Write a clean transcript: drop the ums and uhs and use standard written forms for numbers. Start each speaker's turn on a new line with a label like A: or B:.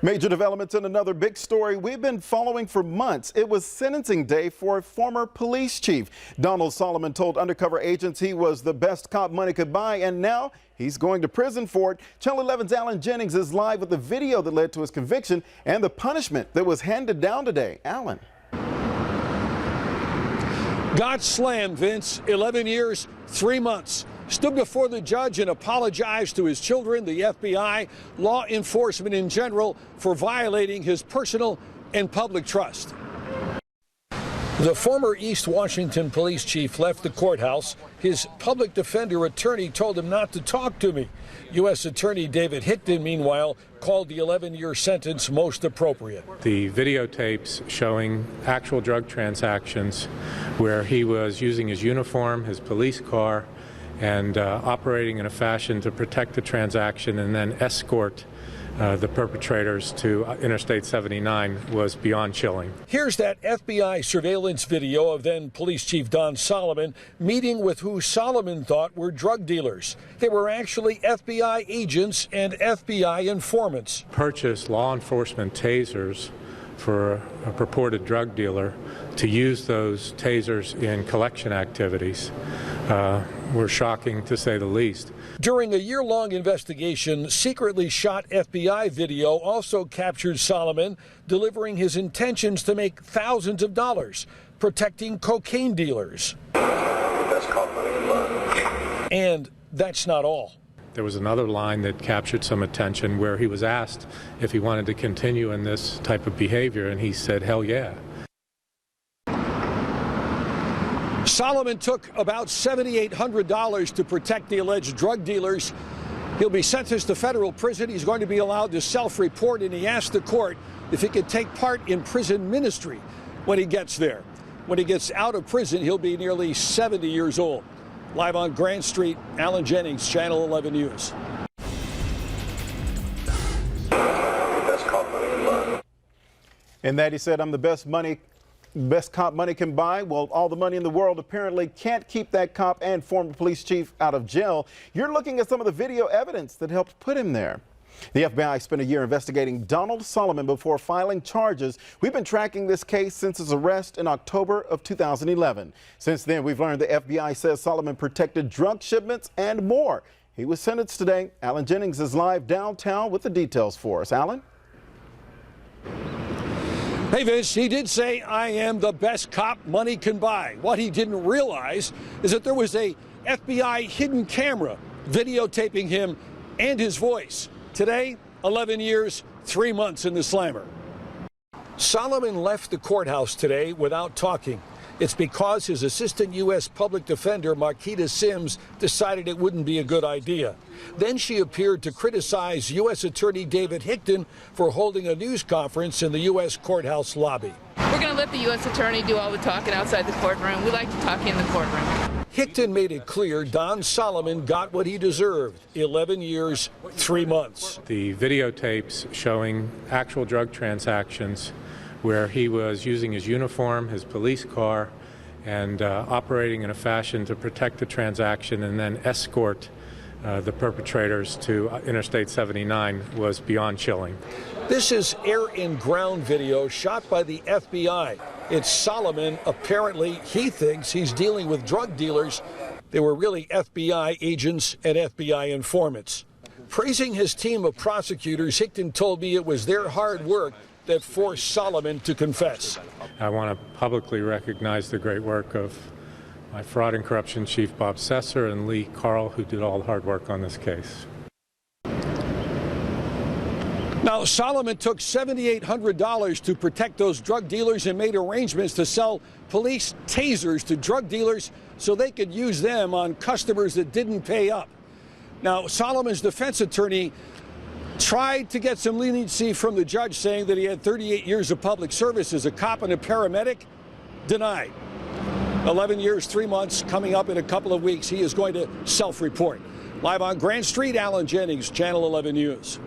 A: Major developments in another big story we've been following for months. It was sentencing day for a former police chief. Donald Solomon told undercover agents he was the best cop money could buy, and now he's going to prison for it. Channel 11's Alan Jennings is live with the video that led to his conviction and the punishment that was handed down today. Alan.
B: Got slammed, Vince. 11 years, 3 months. Stood before the judge and apologized to his children, the FBI, law enforcement in general, for violating his personal and public trust. The former East Washington police chief left the courthouse. His public defender attorney told him not to talk to me. U.S. Attorney David Hickton, meanwhile, called the 11-year sentence most appropriate.
C: The videotapes showing actual drug transactions where he was using his uniform, his police car, and operating in a fashion to protect the transaction and then escort the perpetrators to Interstate 79 was beyond chilling.
B: Here's that FBI surveillance video of then Police Chief Don Solomon meeting with who Solomon thought were drug dealers. They were actually FBI agents and FBI informants.
C: Purchased law enforcement tasers for a purported drug dealer to use those tasers in collection activities were shocking, to say the least.
B: During a year-long investigation, secretly shot FBI video also captured Solomon delivering his intentions to make thousands of dollars protecting cocaine dealers. And that's not all.
C: There was another line that captured some attention where he was asked if he wanted to continue in this type of behavior, and he said, hell yeah.
B: Solomon took about $7,800 to protect the alleged drug dealers. He'll be sentenced to federal prison. He's going to be allowed to self-report, and he asked the court if he could take part in prison ministry when he gets there. When he gets out of prison, he'll be nearly 70 years old. Live on Grant Street, Alan Jennings, Channel 11 News.
A: And that he said, I'm the best cop money can buy. Well, all the money in the world apparently can't keep that cop and former police chief out of jail. You're looking at some of the video evidence that helped put him there. The FBI spent a year investigating Donald Solomon before filing charges. We've been tracking this case since his arrest in October of 2011. Since then, we've learned the FBI says Solomon protected drug shipments and more. He was sentenced today. Alan Jennings is live downtown with the details for us. Alan?
B: Hey, Vince, he did say, I am the best cop money can buy. What he didn't realize is that there was a FBI hidden camera videotaping him and his voice. Today, 11 years, 3 months in the slammer. Solomon left the courthouse today without talking. It's because his assistant U.S. public defender, Marquita Sims, decided it wouldn't be a good idea. Then she appeared to criticize U.S. Attorney David Hickton for holding a news conference in the U.S. courthouse lobby.
D: We're going to let the U.S. Attorney do all the talking outside the courtroom. We like to talk in the courtroom.
B: Hickton made it clear Don Solomon got what he deserved, 11 years, 3 months.
C: The videotapes showing actual drug transactions where he was using his uniform, his police car, and operating in a fashion to protect the transaction and then escort the perpetrators to Interstate 79 was beyond chilling.
B: This is air and ground video shot by the FBI. It's Solomon. Apparently, he thinks he's dealing with drug dealers. They were really FBI agents and FBI informants. Praising his team of prosecutors, Hickton told me it was their hard work that forced Solomon to confess.
C: I want to publicly recognize the great work of my fraud and corruption chief, Bob Sesser, and Lee Carl, who did all the hard work on this case.
B: Now, Solomon took $7,800 to protect those drug dealers and made arrangements to sell police tasers to drug dealers so they could use them on customers that didn't pay up. Now, Solomon's defense attorney tried to get some leniency from the judge, saying that he had 38 years of public service as a cop and a paramedic. Denied. 11 years, 3 months, coming up in a couple of weeks. He is going to self-report. Live on Grant Street, Alan Jennings, Channel 11 News.